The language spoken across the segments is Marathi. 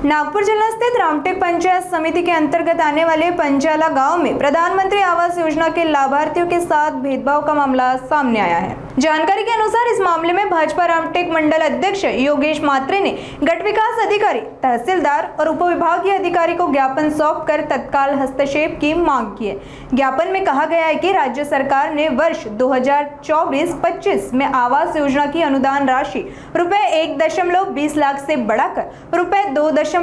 नागपुर जिला स्थित रामटेक पंचायत समिति के अंतर्गत आने वाले पंचाला गांव में प्रधानमंत्री आवास योजना के लाभार्थियों के साथ भेदभाव का मामला सामने आया है। जानकारी के अनुसार इस मामले में भाजपा रामटेक मंडल अध्यक्ष योगेश मात्रे ने गट विकास अधिकारी, तहसीलदार और उपविभागीय अधिकारी को ज्ञापन सौंपकर तत्काल हस्तक्षेप की मांग की है। ज्ञापन में कहा गया है कि राज्य सरकार ने वर्ष 2024-25 में आवास योजना की अनुदान राशि रुपए 1.20 लाख से बढ़ाकर रुपए 2.10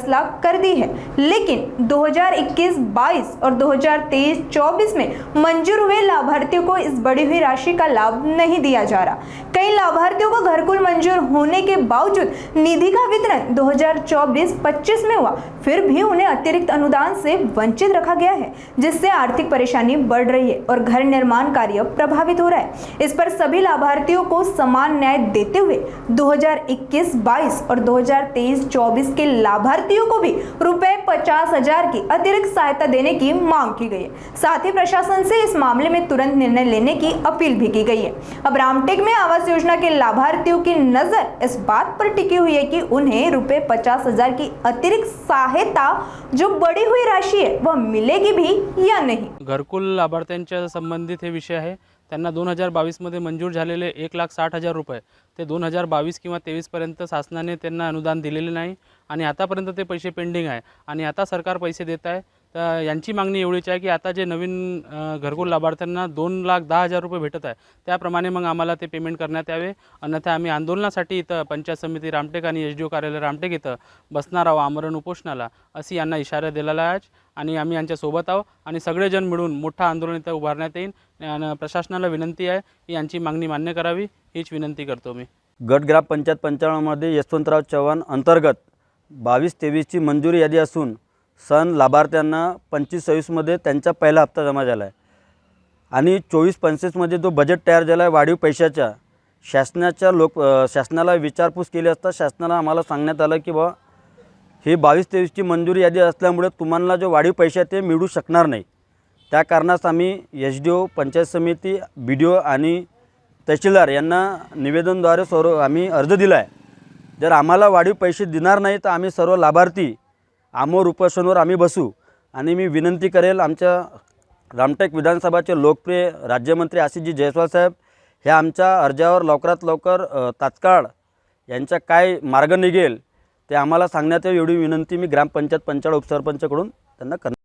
लाख कर दी है, लेकिन 2021-22 और 2023-24 में मंजूर हुए लाभार्थियों को इस बढ़ी हुई राशि का लाभ नहीं दिया जा रहा। कई लाभार्थियों को घरकुल मंजूर होने के बावजूद निधि का वितरण 2024-25 में हुआ, फिर भी उन्हें अतिरिक्त अनुदान से वंचित रखा गया है, जिससे आर्थिक परेशानी बढ़ रही है और घर निर्माण कार्य प्रभावित हो रहा है। इस पर सभी लाभार्थियों को समान न्याय देते हुए 2021-22 और 2023-24 के लाभार्थियों को भी रुपए 50,000 की अतिरिक्त सहायता देने की मांग की गई है। साथ ही प्रशासन से इस मामले में तुरंत निर्णय लेने की अपील भी की गई है। अब रामटेक में आवास योजना के लाभार्थियों की नजर इस बात पर टिकी हुई है कि उन्हें रुपए 50,000 की अतिरिक्त सहायता जो बढ़ी हुई राशि है वह मिलेगी भी या नहीं। घरकुल लाभार्थ्यांच्या संबंधित हे विषय आहे। त्यांना 2022 मध्ये मंजूर झालेले 1,60,000 रुपये ते 2022 किंवा 23 पर्यंत शासनाने त्यांना अनुदान दिलेले नाही आणि आतापर्यंत ते पैसे पेंडिंग आहे आणि आता सरकार पैसे देत आहे। तर यांची मागणी एवढीच आहे की आता जे नवीन घरकुल लाभार्थ्यांना 2,10,000 रुपये भेटत आहे त्याप्रमाणे मग आम्हाला ते पेमेंट करण्यात यावे, अन्यथा आम्ही आंदोलनासाठी इथं पंचायत समिती रामटेक आणि एसडीओ कार्यालय रामटेक इथं बसणार आहोत आमरण उपोषणाला, अशी यांना इशारा दिलेला आहे आणि आम्ही यांच्या सोबत आहोत आणि सगळेजण मिळून मोठा आंदोलन इथं उभारण्यात येईल आणि प्रशासनाला विनंती आहे की यांची मागणी मान्य करावी, हीच विनंती करतो मी। गट ग्राम पंचायत 95 मध्ये यशवंतराव चव्हाण अंतर्गत 22-23 ची मंजुरी यादी असून सन लाभार्थ्यांना 25-26 मध्ये त्यांचा पहिला हप्ता जमा झाला आहे आणि 24-25 मध्ये जो बजेट तयार झाला आहे वाढीव पैशाचा शासनाला विचारपूस केली असता शासनाला आम्हाला सांगण्यात आलं की बा हे 22-23 ची मंजुरी यादी असल्यामुळे तुम्हाला जो वाढीव पैसे ते मिळू शकणार नाही। त्या कारणास आम्ही एसडीओ, पंचायत समिती, बीडीओ आणि तहसीलदार यांना निवेदनद्वारे सर्व आम्ही अर्ज दिला आहे। जर आम्हाला वाढीव पैसे देणार नाही तर आम्ही सर्व लाभार्थी आमोर उपोषणावर आम्ही बसू आणि मी विनंती करेल आमच्या रामटेक विधानसभाचे लोकप्रिय राज्यमंत्री आशिषजी जयस्वाल साहेब हे आमच्या अर्जावर लवकरात लवकर तात्काळ यांचा काय मार्ग निघेल ते आम्हाला सांगण्यात यावी एवढी विनंती मी ग्रामपंचायत 95 उपसरपंचकडून त्यांना करणार।